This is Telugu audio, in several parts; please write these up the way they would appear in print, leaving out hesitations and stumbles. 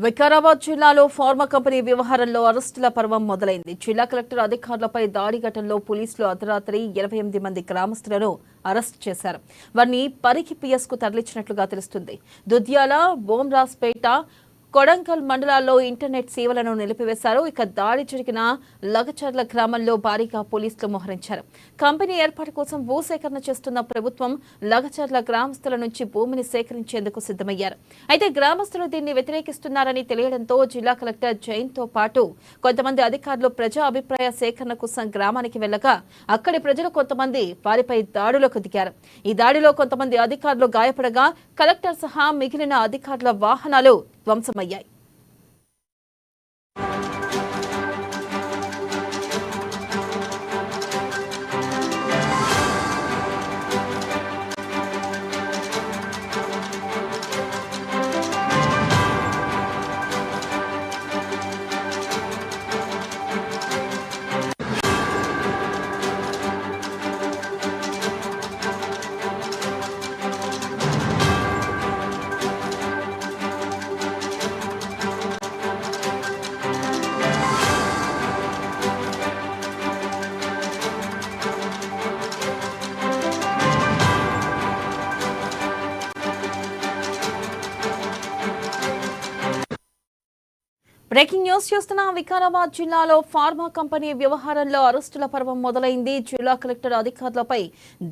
వికారాబాద్ జిల్లాలో ఫార్మా కంపెనీ వ్యవహారంలో అరెస్టుల పర్వం మొదలైంది. జిల్లా కలెక్టర్ అధికారులపై దాడి ఘటనలో పోలీసులు అర్ధరాత్రి 28 మంది గ్రామస్తులను అరెస్ట్ చేశారు. వారిని పరికి పిఎస్కు తరలించినట్లుగా తెలుస్తుంది. దుద్యాల, బోమ్రాస్పేట, కొడంగల్ మండలాల్లో ఇంటర్నెట్ సేవలను నిలిపివేశారు. ఇక దాడి జరిగిన లగచర్ల గ్రామంలో భారీగా పోలీసులు మోహరించారు. కంపెనీ ఏర్పాటు కోసం భూసేకరణ చేస్తున్న ప్రభుత్వం లగచర్ల గ్రామస్తుల నుంచి భూమిని సేకరించేందుకు సిద్ధమయ్యారు. అయితే గ్రామస్తులు దీన్ని వ్యతిరేకిస్తున్నారని తెలియడంతో జిల్లా కలెక్టర్ జైన్తో పాటు కొంతమంది అధికారులు ప్రజా అభిప్రాయ సేకరణ కోసం గ్రామానికి వెళ్లగా అక్కడి ప్రజలు కొంతమంది వారిపై దాడులకు దిగారు. ఈ దాడిలో కొంతమంది అధికారులు గాయపడగా కలెక్టర్ సహా మిగిలిన అధికారుల వాహనాలు ధ్వంసమయ్యాయి. బ్రేకింగ్ న్యూస్ చూస్తున్న వికారాబాద్ జిల్లాలో ఫార్మా కంపెనీ వ్యవహారంలో అరెస్టుల పర్వం మొదలైంది. జిల్లా కలెక్టర్ అధికారులపై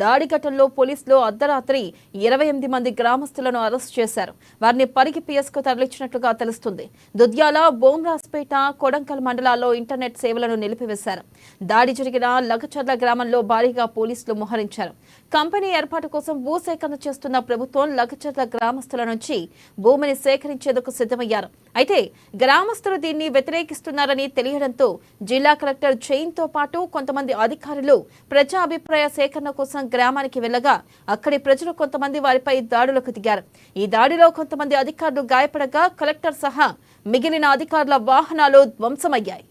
దాడి ఘటనలో పోలీసులు అర్ధరాత్రి 28 మంది గ్రామస్తులను అరెస్ట్ చేశారు. వారిని పరికి పిఎస్కు తరలించినట్లుగా తెలుస్తుంది. దుద్యాల, బోమ్రాస్పేట, కొడంకల్ మండలాల్లో ఇంటర్నెట్ సేవలను నిలిపివేశారు. దాడి జరిగిన లగచర్ల గ్రామంలో భారీగా పోలీసులు మోహరించారు. కంపెనీ ఏర్పాటు కోసం భూసేకరణ చేస్తున్న ప్రభుత్వం లగచర్ల గ్రామస్తుల నుంచి భూమిని సేకరించేందుకు సిద్ధమయ్యారు. అయితే గ్రామస్తులు దీన్ని వ్యతిరేకిస్తున్నారని తెలియడంతో జిల్లా కలెక్టర్ జైన్తో పాటు కొంతమంది అధికారులు ప్రజా అభిప్రాయ సేకరణ కోసం గ్రామానికి వెళ్లగా అక్కడి ప్రజలు కొంతమంది వారిపై దాడులకు దిగారు. ఈ దాడిలో కొంతమంది అధికారులు గాయపడగా కలెక్టర్ సహా మిగిలిన అధికారుల వాహనాలు ధ్వంసమయ్యాయి.